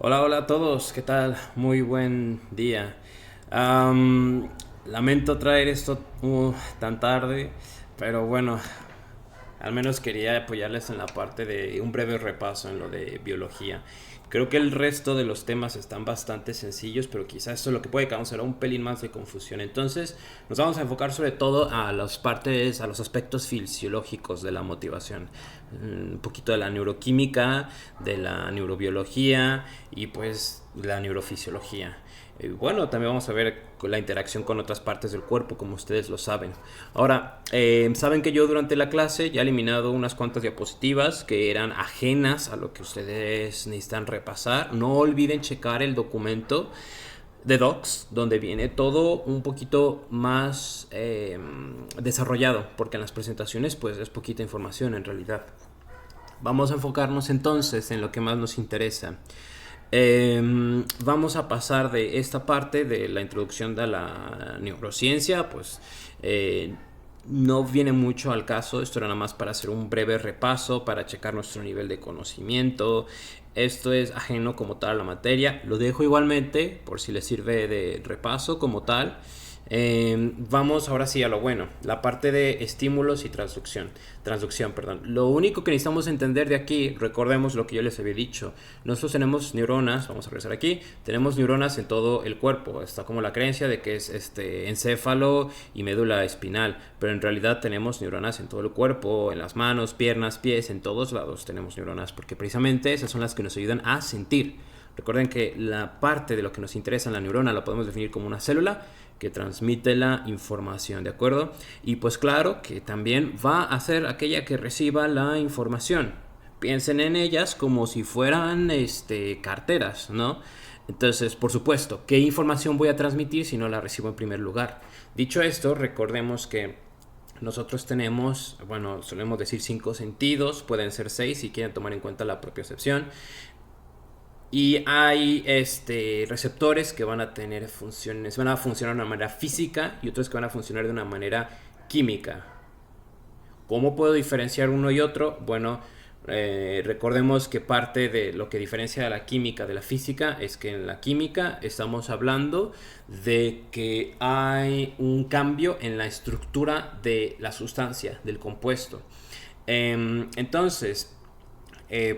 Hola, hola a todos, ¿qué tal? Muy buen día. Am, Lamento traer esto tan tarde, pero bueno, al menos quería apoyarles en la parte de un breve repaso en lo de biología. Creo que el resto de los temas están bastante sencillos, pero quizás esto es lo que puede causar un pelín más de confusión. Entonces, nos vamos a enfocar sobre todo a las partes, a los aspectos fisiológicos de la motivación. Un poquito de la neuroquímica, de la neurobiología y pues la neurofisiología. Bueno, también vamos a ver la interacción con otras partes del cuerpo, como ustedes lo saben. Ahora, saben que yo durante la clase ya he eliminado unas cuantas diapositivas que eran ajenas a lo que ustedes necesitan repasar. No olviden checar el documento de Docs, donde viene todo un poquito más desarrollado, porque en las presentaciones pues es poquita información en realidad. Vamos a enfocarnos entonces en lo que más nos interesa. Vamos a pasar de esta parte de la introducción de la neurociencia, pues no viene mucho al caso, esto era nada más para hacer un breve repaso, para checar nuestro nivel de conocimiento. Esto es ajeno como tal a la materia, lo dejo igualmente por si les sirve de repaso como tal. Vamos ahora sí a lo bueno, la parte de estímulos y transducción, perdón. Lo único que necesitamos entender de aquí, recordemos lo que yo les había dicho. Nosotros tenemos neuronas, vamos a regresar aquí, tenemos neuronas en todo el cuerpo. Está como la creencia de que es encéfalo y médula espinal, pero en realidad tenemos neuronas en todo el cuerpo, en las manos, piernas, pies, en todos lados tenemos neuronas, porque precisamente esas son las que nos ayudan a sentir. Recuerden que la parte de lo que nos interesa en la neurona la podemos definir como una célula que transmite la información, ¿de acuerdo? Y pues claro que también va a ser aquella que reciba la información. Piensen en ellas como si fueran carteras, ¿no? Entonces, por supuesto, ¿qué información voy a transmitir si no la recibo en primer lugar? Dicho esto, recordemos que nosotros tenemos, bueno, solemos decir cinco sentidos, pueden ser seis si quieren tomar en cuenta la propiocepción. Y hay receptores que van a tener funciones, van a funcionar de una manera física y otros que van a funcionar de una manera química. ¿Cómo puedo diferenciar uno y otro? Bueno, recordemos que parte de lo que diferencia a la química de la física es que en la química estamos hablando de que hay un cambio en la estructura de la sustancia, del compuesto. Entonces,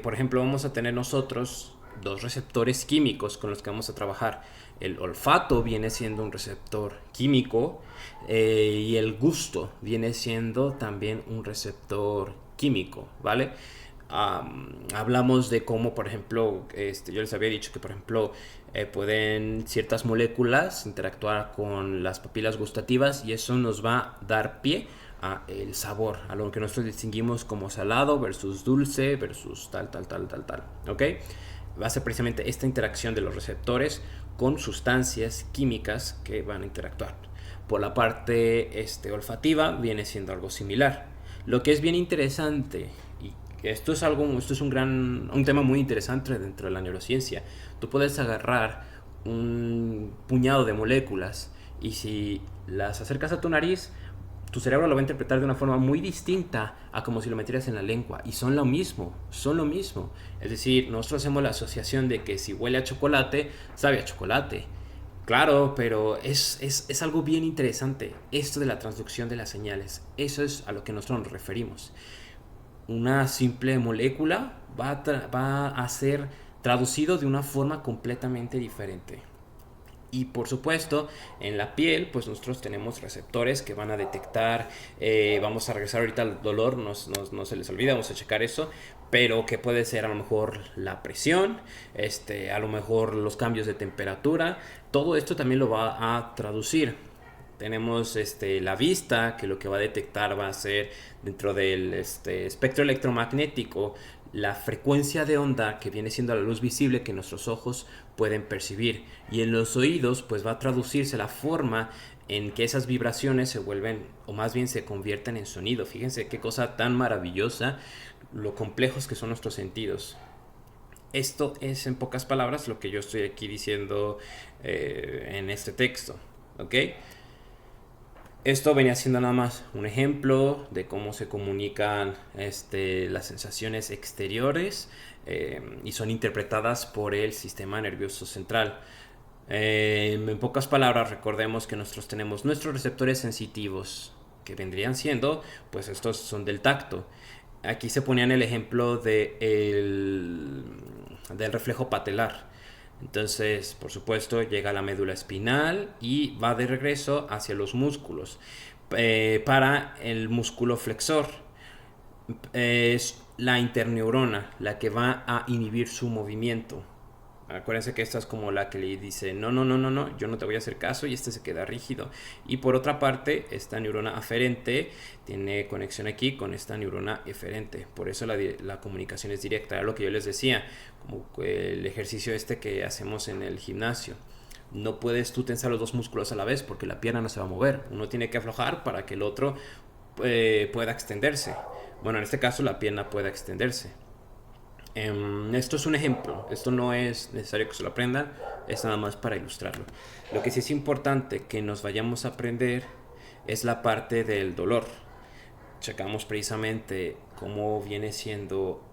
por ejemplo, vamos a tener nosotros dos receptores químicos con los que vamos a trabajar. El olfato viene siendo un receptor químico y el gusto viene siendo también un receptor químico, ¿vale? Hablamos de cómo, por ejemplo, yo les había dicho que, por ejemplo, pueden ciertas moléculas interactuar con las papilas gustativas y eso nos va a dar pie a el sabor, a lo que nosotros distinguimos como salado versus dulce versus tal, ¿ok? Va a ser precisamente esta interacción de los receptores con sustancias químicas que van a interactuar. Por la parte olfativa viene siendo algo similar. Lo que es bien interesante, y esto es un tema muy interesante dentro de la neurociencia. Tú puedes agarrar un puñado de moléculas y si las acercas a tu nariz, tu cerebro lo va a interpretar de una forma muy distinta a como si lo metieras en la lengua. Y son lo mismo, son lo mismo. Es decir, nosotros hacemos la asociación de que si huele a chocolate, sabe a chocolate. Claro, pero es algo bien interesante esto de la transducción de las señales. Eso es a lo que nosotros nos referimos. Una simple molécula va a ser traducido de una forma completamente diferente. Y por supuesto, en la piel, pues nosotros tenemos receptores que van a detectar, vamos a regresar ahorita al dolor, no se les olvida, vamos a checar eso, pero que puede ser a lo mejor la presión, a lo mejor los cambios de temperatura, todo esto también lo va a traducir. Tenemos la vista, que lo que va a detectar va a ser dentro del espectro electromagnético la frecuencia de onda que viene siendo la luz visible que nuestros ojos pueden percibir. Y en los oídos pues va a traducirse la forma en que esas vibraciones se vuelven o más bien se convierten en sonido. Fíjense qué cosa tan maravillosa, lo complejos que son nuestros sentidos. Esto es en pocas palabras lo que yo estoy aquí diciendo en este texto. ¿Ok? Esto venía siendo nada más un ejemplo de cómo se comunican las sensaciones exteriores y son interpretadas por el sistema nervioso central. En pocas palabras, recordemos que nosotros tenemos nuestros receptores sensitivos, que vendrían siendo, pues estos son del tacto. Aquí se ponían el ejemplo del reflejo patelar. Entonces, por supuesto, llega a la médula espinal y va de regreso hacia los músculos. Para el músculo flexor es la interneurona la que va a inhibir su movimiento. Acuérdense que esta es como la que le dice, no, no, no, no, no, yo no te voy a hacer caso y este se queda rígido. Y por otra parte, esta neurona aferente tiene conexión aquí con esta neurona eferente. Por eso la comunicación es directa. Era lo que yo les decía, como el ejercicio que hacemos en el gimnasio. No puedes tú tensar los dos músculos a la vez porque la pierna no se va a mover. Uno tiene que aflojar para que el otro pueda extenderse. Bueno, en este caso la pierna pueda extenderse. Esto es un ejemplo, esto no es necesario que se lo aprendan, es nada más para ilustrarlo. Lo que sí es importante que nos vayamos a aprender es la parte del dolor. Checamos precisamente cómo viene siendo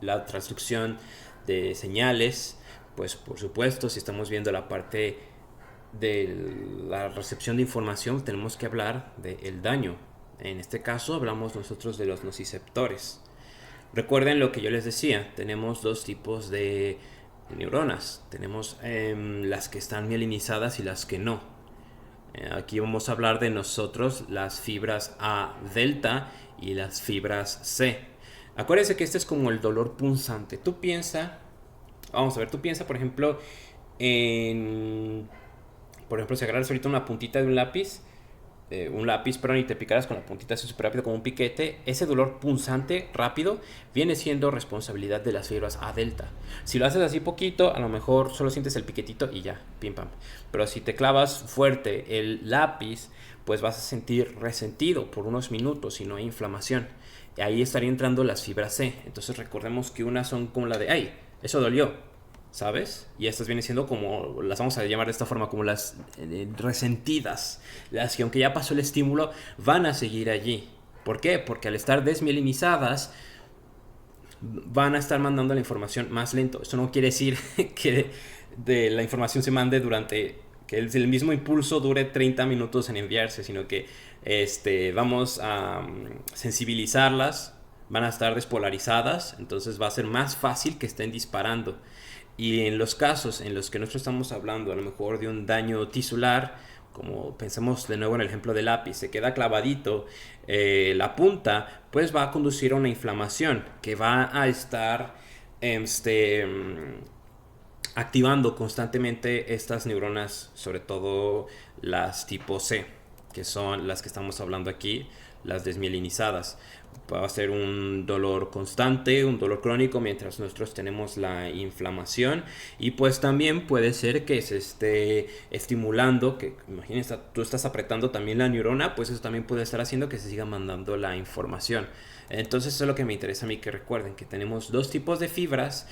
la transducción de señales. Pues por supuesto, si estamos viendo la parte de la recepción de información, tenemos que hablar del daño. En este caso hablamos nosotros de los nociceptores. Recuerden lo que yo les decía, tenemos dos tipos de neuronas. Tenemos las que están mielinizadas y las que no. Aquí vamos a hablar de nosotros las fibras A delta y las fibras C. Acuérdense que este es como el dolor punzante. Tú piensa, tú piensa por ejemplo si agarras ahorita una puntita de un lápiz, perdón, y te picaras con la puntita así súper rápido como un piquete, ese dolor punzante rápido viene siendo responsabilidad de las fibras A delta. Si lo haces así poquito, a lo mejor solo sientes el piquetito y ya, pim pam. Pero si te clavas fuerte el lápiz, pues vas a sentir resentido por unos minutos y no hay inflamación. Y ahí estarían entrando las fibras C. Entonces recordemos que unas son como la de, ay, eso dolió, ¿sabes? Y estas vienen siendo como, las vamos a llamar de esta forma, como las resentidas, las que aunque ya pasó el estímulo, van a seguir allí. ¿Por qué? Porque al estar desmielinizadas, van a estar mandando la información más lento. Esto no quiere decir que la información se mande que el mismo impulso dure 30 minutos en enviarse, sino que vamos a sensibilizarlas, van a estar despolarizadas, entonces va a ser más fácil que estén disparando. Y en los casos en los que nosotros estamos hablando a lo mejor de un daño tisular, como pensemos de nuevo en el ejemplo del lápiz, se queda clavadito la punta, pues va a conducir a una inflamación que va a estar activando constantemente estas neuronas, sobre todo las tipo C, que son las que estamos hablando aquí, las desmielinizadas. Va a ser un dolor constante, un dolor crónico mientras nosotros tenemos la inflamación, y pues también puede ser que se esté estimulando, que imagínate, tú estás apretando también la neurona, pues eso también puede estar haciendo que se siga mandando la información. Entonces eso es lo que me interesa a mí que recuerden, que tenemos dos tipos de fibras,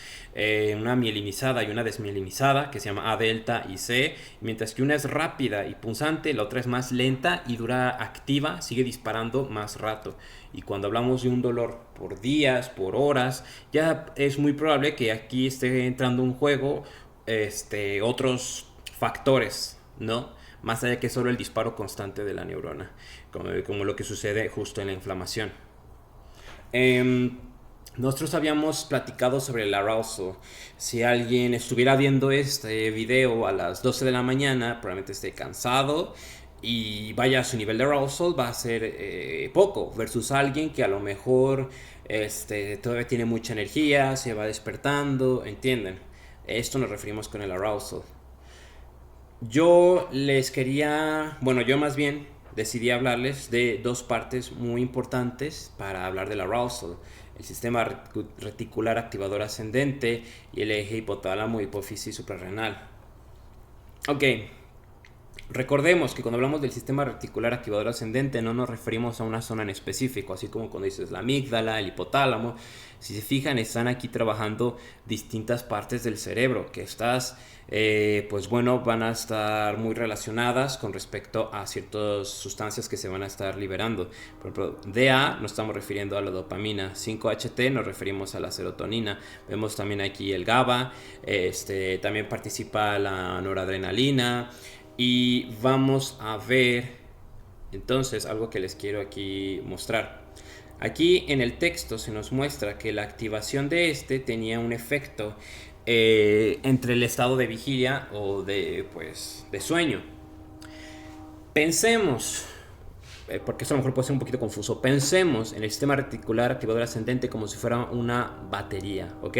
una mielinizada y una desmielinizada, que se llama A delta y C, mientras que una es rápida y punzante, la otra es más lenta y dura activa, sigue disparando más rato. Y cuando hablamos de un dolor por días, por horas, ya es muy probable que aquí esté entrando en juego otros factores, ¿no? Más allá que solo el disparo constante de la neurona, como lo que sucede justo en la inflamación. Nosotros habíamos platicado sobre el arousal. Si alguien estuviera viendo este video a las 12 de la mañana, probablemente esté cansado y vaya, su nivel de arousal va a ser poco versus alguien que a lo mejor todavía tiene mucha energía, se va despertando, ¿entienden? Esto nos referimos con el arousal. Yo más bien decidí hablarles de dos partes muy importantes para hablar del arousal: el sistema reticular activador ascendente y el eje hipotálamo hipófisis suprarrenal. Ok, Recordemos que cuando hablamos del sistema reticular activador ascendente no nos referimos a una zona en específico, así como cuando dices la amígdala, el hipotálamo. Si se fijan, están aquí trabajando distintas partes del cerebro que pues bueno, van a estar muy relacionadas con respecto a ciertas sustancias que se van a estar liberando. Por ejemplo, DA nos estamos refiriendo a la dopamina, 5-HT nos referimos a la serotonina. Vemos también aquí el GABA, también participa la noradrenalina. Y vamos a ver entonces algo que les quiero aquí mostrar. Aquí en el texto se nos muestra que la activación de tenía un efecto entre el estado de vigilia o de sueño. Pensemos, porque eso a lo mejor puede ser un poquito confuso, pensemos en el sistema reticular activador ascendente como si fuera una batería, ¿ok?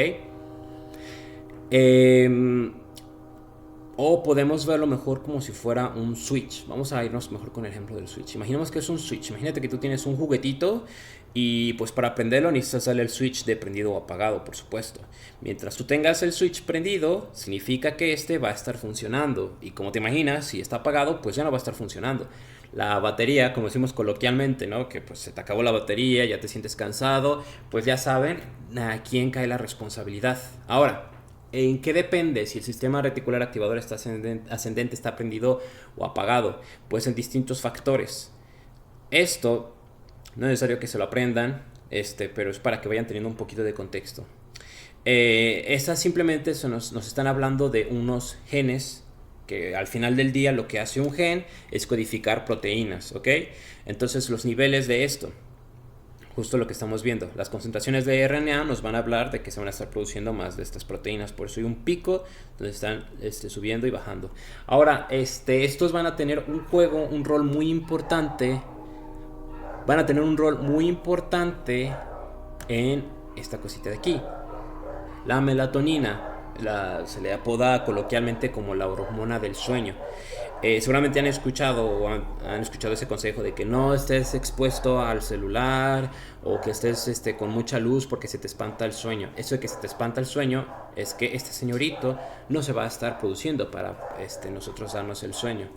O podemos verlo mejor como si fuera un switch. Vamos a irnos mejor con el ejemplo del switch. Imaginemos que es un switch. Imagínate que tú tienes un juguetito y pues para prenderlo necesitas darle el switch de prendido o apagado, por supuesto. Mientras tú tengas el switch prendido, significa que va a estar funcionando. Y como te imaginas, si está apagado, pues ya no va a estar funcionando. La batería, como decimos coloquialmente, ¿no? Que pues se te acabó la batería, ya te sientes cansado, pues ya saben a quién cae la responsabilidad. Ahora, ¿en qué depende si el sistema reticular activador está ascendente está prendido o apagado? Pues en distintos factores. Esto no es necesario que se lo aprendan, pero es para que vayan teniendo un poquito de contexto. Estas simplemente nos están hablando de unos genes que al final del día lo que hace un gen es codificar proteínas, ¿ok? Entonces los niveles de esto, justo lo que estamos viendo, las concentraciones de RNA nos van a hablar de que se van a estar produciendo más de estas proteínas, por eso hay un pico donde están subiendo y bajando. Ahora, estos van a tener un rol muy importante, en esta cosita de aquí. La melatonina, se le apoda coloquialmente como la hormona del sueño. Seguramente han escuchado ese consejo de que no estés expuesto al celular o que estés con mucha luz porque se te espanta el sueño. Eso de que se te espanta el sueño es que este señorito no se va a estar produciendo para nosotros darnos el sueño.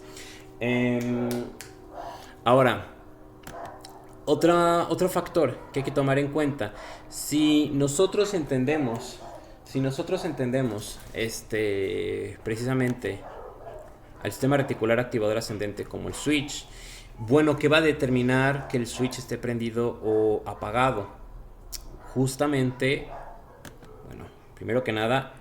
Ahora, otro factor que hay que tomar en cuenta, si nosotros entendemos precisamente al sistema reticular activador ascendente como el switch, bueno, ¿qué va a determinar que el switch esté prendido o apagado? Justamente, bueno, primero que nada,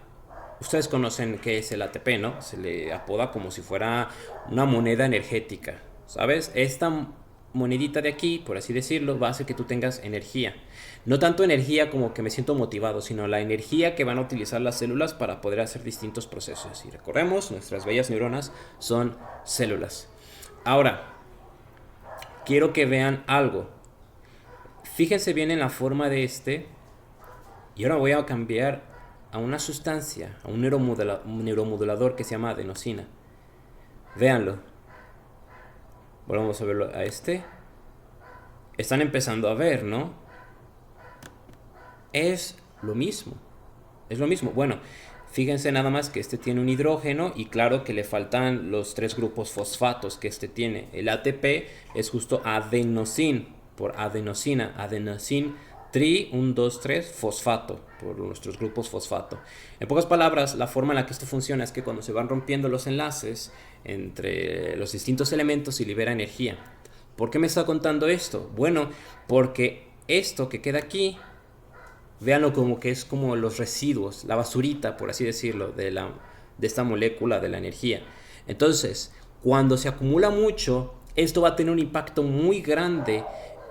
ustedes conocen qué es el ATP, ¿no? Se le apoda como si fuera una moneda energética, ¿sabes? Esta monedita de aquí, por así decirlo, va a hacer que tú tengas energía. No tanto energía como que me siento motivado, sino la energía que van a utilizar las células para poder hacer distintos procesos. Y recordemos, nuestras bellas neuronas son células. Ahora, quiero que vean algo. Fíjense bien en la forma de y ahora voy a cambiar a una sustancia, a un neuromodulador que se llama adenosina. Véanlo. Volvamos a verlo a Están empezando a ver, ¿no? Es lo mismo. Bueno, fíjense nada más que tiene un hidrógeno y claro que le faltan los 3 grupos fosfatos que tiene. El ATP es justo adenosín, por adenosina, adenosin tri 1, 2, 3 fosfato, por nuestros grupos fosfato. En pocas palabras, la forma en la que esto funciona es que cuando se van rompiendo los enlaces entre los distintos elementos se libera energía. ¿Por qué me está contando esto? Bueno, porque esto que queda aquí, véanlo como que es como los residuos, la basurita, por así decirlo, de esta molécula de la energía. Entonces, cuando se acumula mucho, esto va a tener un impacto muy grande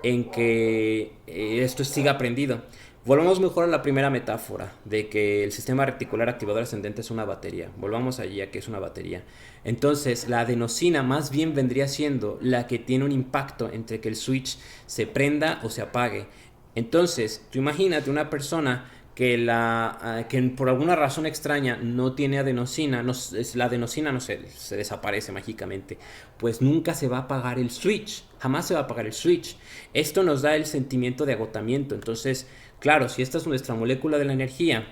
en que esto siga prendido. Volvamos mejor a la primera metáfora de que el sistema reticular activador ascendente es una batería. Volvamos allí a que es una batería. Entonces, la adenosina más bien vendría siendo la que tiene un impacto entre que el switch se prenda o se apague. Entonces, tú imagínate una persona que por alguna razón extraña no tiene adenosina, la adenosina no se desaparece mágicamente, pues nunca se va a apagar el switch, jamás se va a apagar el switch. Esto nos da el sentimiento de agotamiento. Entonces, claro, si esta es nuestra molécula de energía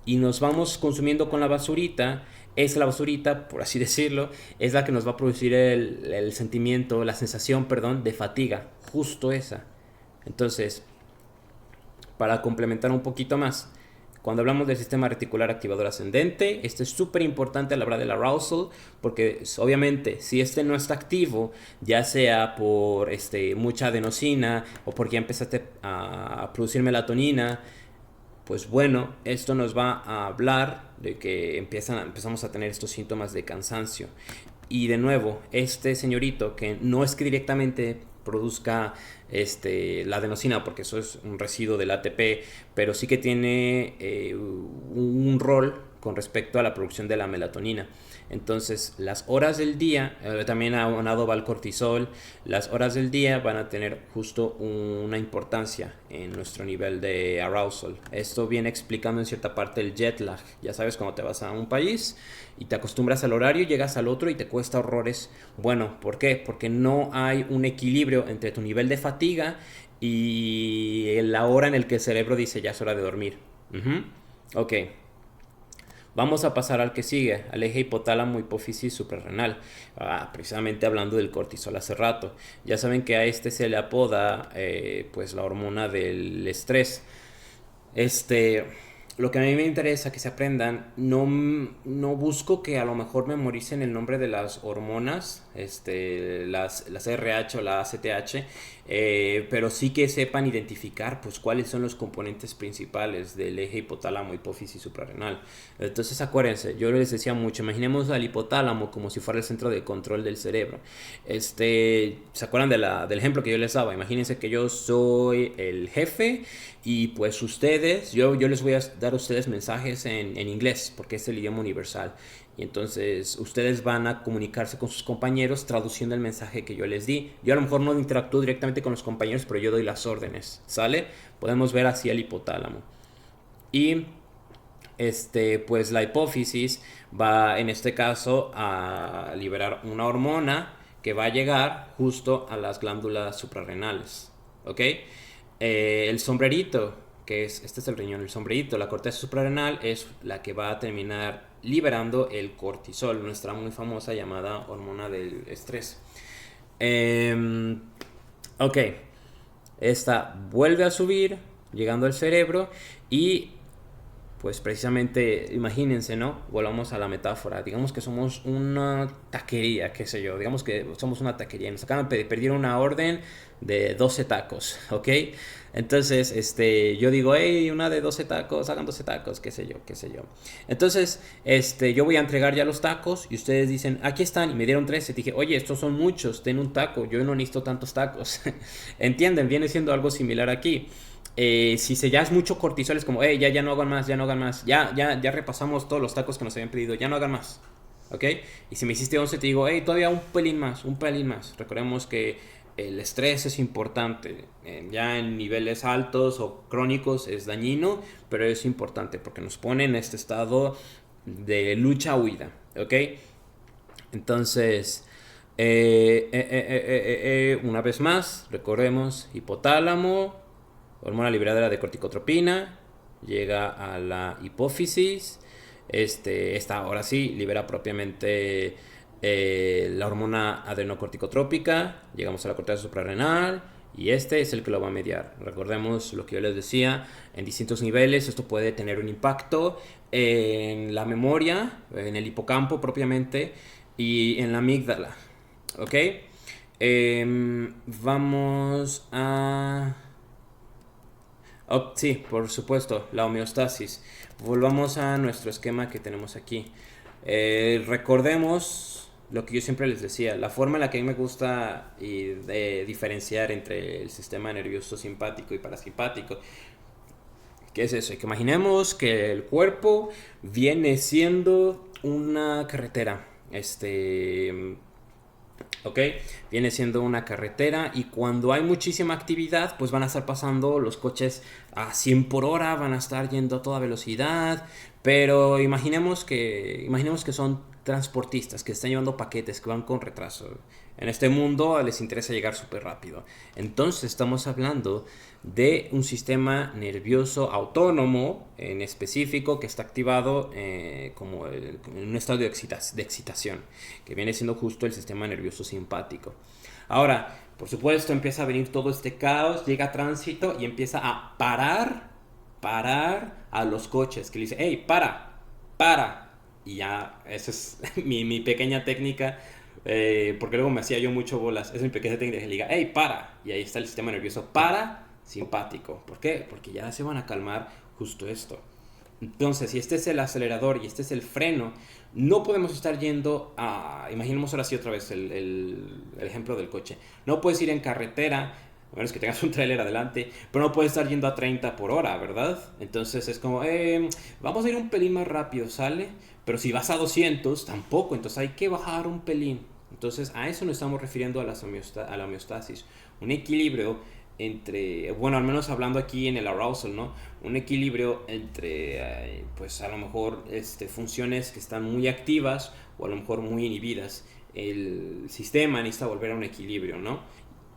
y nos vamos consumiendo con la basurita, es la basurita, por así decirlo, es la que nos va a producir el sentimiento, la sensación, perdón, de fatiga, justo esa. Entonces, para complementar un poquito más, cuando hablamos del sistema reticular activador ascendente, esto es súper importante a la hora del arousal, porque obviamente si este no está activo, ya sea por mucha adenosina o porque ya empezaste a producir melatonina, pues bueno, esto nos va a hablar de que empezamos a tener estos síntomas de cansancio. Y de nuevo, este señorito que no es que directamente produzca la adenosina, porque eso es un residuo del ATP, pero sí que tiene un rol con respecto a la producción de la melatonina. Entonces, las horas del día, también aunado va el cortisol, las horas del día van a tener justo una importancia en nuestro nivel de arousal. Esto viene explicando en cierta parte el jet lag. Ya sabes, cuando te vas a un país y te acostumbras al horario, llegas al otro y te cuesta horrores. Bueno, ¿por qué? Porque no hay un equilibrio entre tu nivel de fatiga y la hora en el que el cerebro dice ya es hora de dormir. Ok. Vamos a pasar al que sigue, al eje hipotálamo, hipófisis, suprarrenal. Precisamente hablando del cortisol hace rato. Ya saben que a este se le apoda pues la hormona del estrés. Lo que a mí me interesa que se aprendan, no busco que a lo mejor memoricen el nombre de las hormonas, las RH o la ACTH, pero sí que sepan identificar pues cuáles son los componentes principales del eje hipotálamo, hipófisis, suprarrenal. Entonces acuérdense, yo les decía mucho, imaginemos al hipotálamo como si fuera el centro de control del cerebro. ¿Se acuerdan del ejemplo que yo les daba? Imagínense que yo soy el jefe y pues ustedes, yo les voy a dar a ustedes mensajes en inglés porque es el idioma universal. Y entonces ustedes van a comunicarse con sus compañeros traduciendo el mensaje que yo les di. Yo a lo mejor no interactúo directamente con los compañeros, pero yo doy las órdenes, ¿sale? Podemos ver así el hipotálamo. Y pues la hipófisis va en este caso a liberar una hormona que va a llegar justo a las glándulas suprarrenales, ¿ok? El sombrerito, este es el riñón, el sombrerito, la corteza suprarrenal es la que va a terminar liberando el cortisol, nuestra muy famosa llamada hormona del estrés. Ok, esta vuelve a subir, llegando al cerebro y pues precisamente, imagínense, ¿no? Volvamos a la metáfora. Digamos que somos una taquería, qué sé yo. Digamos que somos una taquería. Nos acaban de pedir una orden de 12 tacos, ¿ok? Entonces, yo digo, hey, una de 12 tacos, hagan 12 tacos, qué sé yo, qué sé yo. Entonces, yo voy a entregar ya los tacos y ustedes dicen, aquí están, y me dieron 13. Dije, oye, estos son muchos, ten un taco, yo no necesito tantos tacos. ¿Entienden? Viene siendo algo similar aquí. Si ya es mucho cortisol, es como, ya no hagan más, ya no hagan más, ya repasamos todos los tacos que nos habían pedido, ya no hagan más, ¿ok? Y si me hiciste 11, te digo, todavía un pelín más, un pelín más. Recordemos que el estrés es importante, ya en niveles altos o crónicos es dañino, pero es importante porque nos pone en este estado de lucha-huida, ¿ok? Entonces, una vez más, recordemos, hipotálamo, hormona liberadora de corticotropina, llega a la hipófisis, esta ahora sí libera propiamente la hormona adrenocorticotrópica, llegamos a la corteza suprarrenal y este es el que lo va a mediar. Recordemos lo que yo les decía, en distintos niveles esto puede tener un impacto en la memoria, en el hipocampo propiamente y en la amígdala, ¿ok? Vamos a... sí, por supuesto, la homeostasis. Volvamos a nuestro esquema que tenemos aquí. Recordemos lo que yo siempre les decía, la forma en la que a mí me gusta diferenciar entre el sistema nervioso simpático y parasimpático. ¿Qué es eso? Que imaginemos que el cuerpo viene siendo una carretera. ¿Ok? Viene siendo una carretera y cuando hay muchísima actividad pues van a estar pasando los coches a 100 por hora, van a estar yendo a toda velocidad, pero imaginemos que son transportistas que están llevando paquetes, que van con retraso. En este mundo les interesa llegar súper rápido. Entonces estamos hablando de un sistema nervioso autónomo en específico que está activado en un estado de excitación, que viene siendo justo el sistema nervioso simpático. Ahora, por supuesto, empieza a venir todo este caos, llega tránsito y empieza a parar a los coches, que le dice, hey, para. Y ya, esa es mi pequeña técnica, porque luego me hacía yo mucho bolas. Esa es mi pequeña técnica que le diga, hey, para. Y ahí está el sistema nervioso simpático. ¿Por qué? Porque ya se van a calmar justo esto. Entonces, si este es el acelerador y este es el freno, no podemos estar yendo a... Imaginemos ahora sí otra vez el ejemplo del coche. No puedes ir en carretera, a menos que tengas un tráiler adelante, pero no puedes estar yendo a 30 por hora, ¿verdad? Entonces es como, vamos a ir un pelín más rápido, ¿sale? Pero si vas a 200, tampoco, entonces hay que bajar un pelín. Entonces a eso nos estamos refiriendo a la homeostasis. Un equilibrio entre, bueno, al menos hablando aquí en el arousal, ¿no? Un equilibrio entre, pues a lo mejor funciones que están muy activas o a lo mejor muy inhibidas. El sistema necesita volver a un equilibrio, ¿no?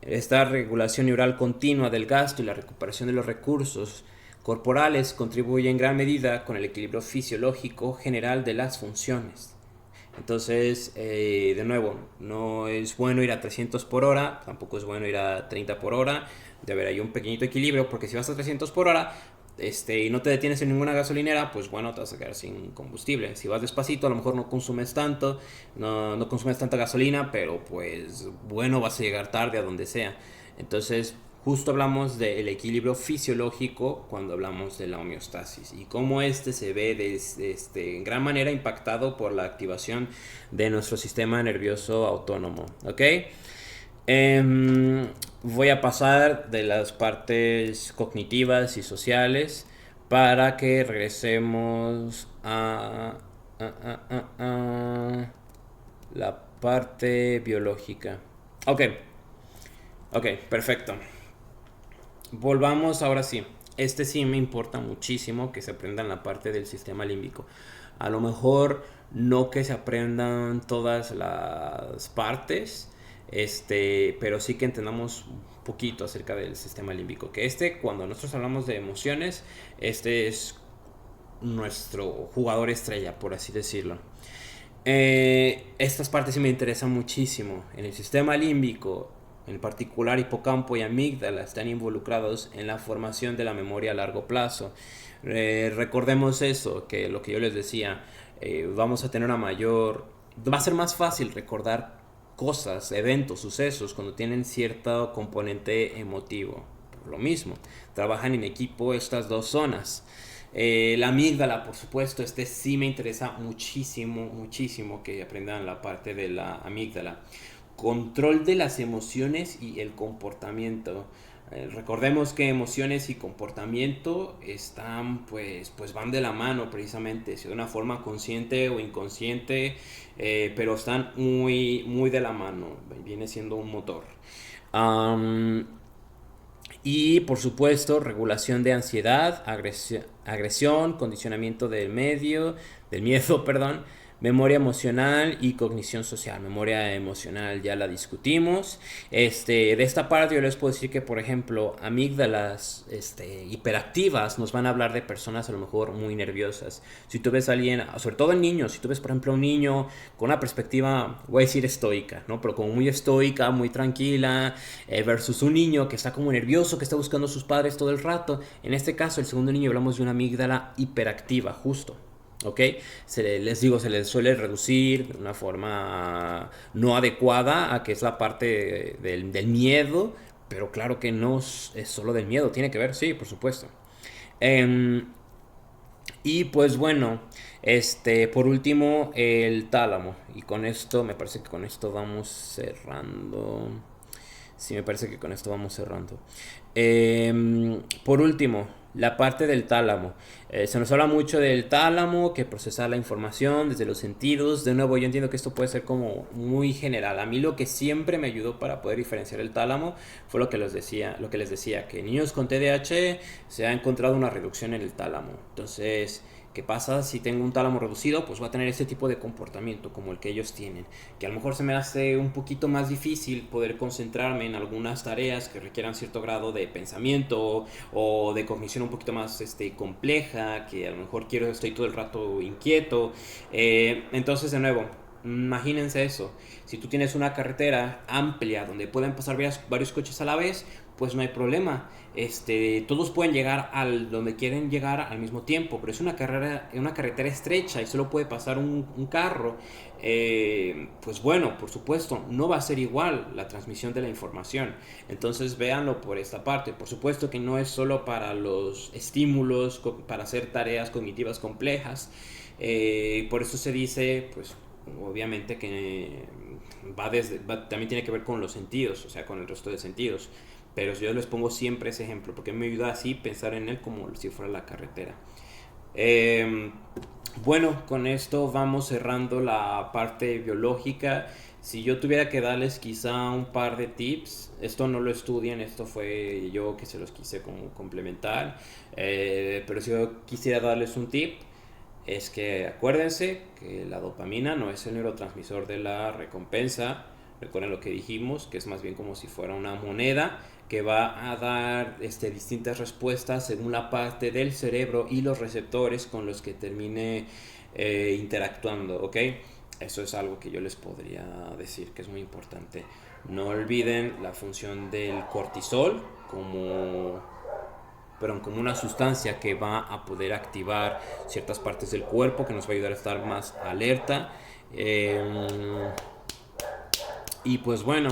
Esta regulación neural continua del gasto y la recuperación de los recursos corporales contribuye en gran medida con el equilibrio fisiológico general de las funciones. Entonces, de nuevo, no es bueno ir a 300 por hora, tampoco es bueno ir a 30 por hora, debe haber ahí un pequeñito equilibrio, porque si vas a 300 por hora y no te detienes en ninguna gasolinera, pues bueno, te vas a quedar sin combustible. Si vas despacito, a lo mejor no consumes tanto, no consumes tanta gasolina, pero pues bueno, vas a llegar tarde a donde sea. Entonces, justo hablamos del equilibrio fisiológico cuando hablamos de la homeostasis y cómo se ve en gran manera impactado por la activación de nuestro sistema nervioso autónomo, ¿ok? Voy a pasar de las partes cognitivas y sociales para que regresemos a la parte biológica. Ok, perfecto. Volvamos ahora sí. Sí me importa muchísimo que se aprendan la parte del sistema límbico. A lo mejor no que se aprendan todas las partes, pero sí que entendamos un poquito acerca del sistema límbico. Que cuando nosotros hablamos de emociones, es nuestro jugador estrella, por así decirlo. Estas partes sí me interesan muchísimo. En el sistema límbico, en particular hipocampo y amígdala, están involucrados en la formación de la memoria a largo plazo. Recordemos eso, que lo que yo les decía, vamos a tener va a ser más fácil recordar cosas, eventos, sucesos cuando tienen cierto componente emotivo. Por lo mismo, trabajan en equipo estas dos zonas. La amígdala, por supuesto, sí me interesa muchísimo que aprendan la parte de la amígdala. Control de las emociones y el comportamiento. Recordemos que emociones y comportamiento pues van de la mano precisamente, si de una forma consciente o inconsciente, pero están muy de la mano, viene siendo un motor. Y por supuesto, regulación de ansiedad, agresión, condicionamiento del miedo, perdón, memoria emocional y cognición social. Memoria emocional ya la discutimos. De esta parte yo les puedo decir que, por ejemplo, amígdalas hiperactivas nos van a hablar de personas a lo mejor muy nerviosas. Si tú ves a alguien, sobre todo en niños, si tú ves por ejemplo a un niño con una perspectiva, voy a decir estoica, ¿no? Pero como muy estoica, muy tranquila, versus un niño que está como nervioso, que está buscando a sus padres todo el rato. En este caso, el segundo niño, hablamos de una amígdala hiperactiva, justo. ¿Ok? Se les suele reducir de una forma no adecuada a que es la parte del miedo, pero claro que no es solo del miedo, tiene que ver, sí, por supuesto. Y pues bueno, por último, el tálamo. Y con esto, me parece que con esto vamos cerrando. Sí, me parece que con esto vamos cerrando. Por último, la parte del tálamo. Se nos habla mucho del tálamo, que procesa la información desde los sentidos. De nuevo, yo entiendo que esto puede ser como muy general. A mí lo que siempre me ayudó para poder diferenciar el tálamo fue lo que les decía, que en niños con TDAH se ha encontrado una reducción en el tálamo. Entonces, ¿Qué pasa si tengo un tálamo reducido? Pues va a tener ese tipo de comportamiento como el que ellos tienen, que a lo mejor se me hace un poquito más difícil poder concentrarme en algunas tareas que requieran cierto grado de pensamiento o de cognición un poquito más compleja, que a lo mejor estoy todo el rato inquieto. Entonces, de nuevo, imagínense eso. Si tú tienes una carretera amplia donde pueden pasar varios coches a la vez, pues no hay problema. Todos pueden llegar al donde quieren llegar al mismo tiempo, pero es una carretera estrecha y solo puede pasar un carro. Pues bueno, por supuesto, no va a ser igual la transmisión de la información. Entonces véanlo por esta parte. Por supuesto que no es solo para los estímulos, para hacer tareas cognitivas complejas. Por eso se dice, pues obviamente que también tiene que ver con los sentidos, o sea, con el resto de sentidos. Pero yo les pongo siempre ese ejemplo porque me ayuda así pensar en él como si fuera la carretera. Eh, bueno, con esto vamos cerrando la parte biológica. Si yo tuviera que darles quizá un par de tips, esto no lo estudian, esto fue yo que se los quise como complementar, pero si yo quisiera darles un tip, es que acuérdense que la dopamina no es el neurotransmisor de la recompensa. Recuerden lo que dijimos, que es más bien como si fuera una moneda que va a dar distintas respuestas según la parte del cerebro y los receptores con los que termine interactuando, ¿ok? Eso es algo que yo les podría decir que es muy importante. No olviden la función del cortisol como una sustancia que va a poder activar ciertas partes del cuerpo, que nos va a ayudar a estar más alerta. Y pues bueno,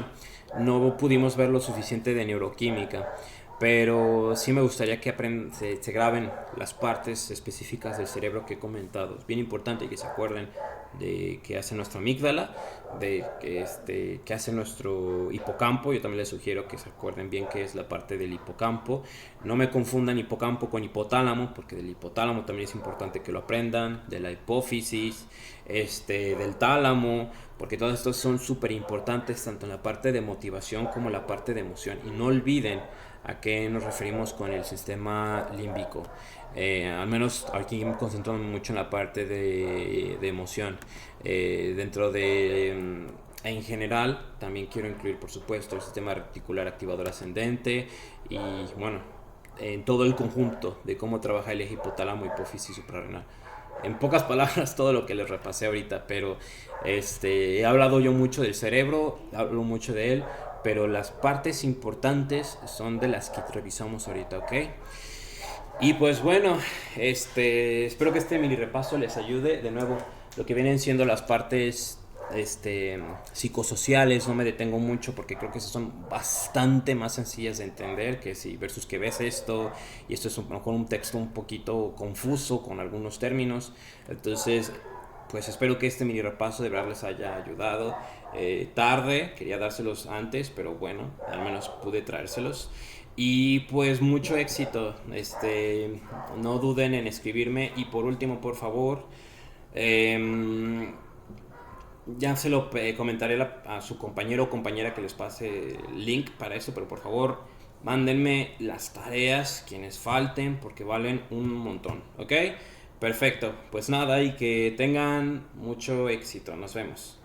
no pudimos ver lo suficiente de neuroquímica, pero sí me gustaría que se graben las partes específicas del cerebro que he comentado. Es bien importante que se acuerden de qué hace nuestra amígdala, de qué hace nuestro hipocampo. Yo también les sugiero que se acuerden bien qué es la parte del hipocampo. No me confundan hipocampo con hipotálamo, porque del hipotálamo también es importante que lo aprendan, de la hipófisis, del tálamo, porque todos estos son súper importantes tanto en la parte de motivación como en la parte de emoción. Y no olviden a qué nos referimos con el sistema límbico. Al menos aquí me concentro mucho en la parte de emoción. Dentro de en general también quiero incluir por supuesto el sistema reticular activador ascendente y bueno, en todo el conjunto de cómo trabaja el eje hipotálamo, hipófisis suprarrenal. En pocas palabras todo lo que les repasé ahorita, pero he hablado yo mucho del cerebro, hablo mucho de él, pero las partes importantes son de las que revisamos ahorita, ¿ok? Y pues bueno, espero que este mini repaso les ayude. De nuevo, lo que vienen siendo las partes psicosociales, no me detengo mucho porque creo que esas son bastante más sencillas de entender que si versus que ves esto y esto es a lo mejor un texto un poquito confuso con algunos términos. Entonces, pues espero que este mini repaso de verdad les haya ayudado. Tarde, quería dárselos antes, pero bueno, al menos pude traérselos. Y pues mucho éxito. No duden en escribirme. Y por último, por favor, ya se lo comentaré a su compañero o compañera que les pase el link para eso, pero por favor, mándenme las tareas, quienes falten, porque valen un montón, ¿ok? Perfecto, pues nada, y que tengan mucho éxito. Nos vemos.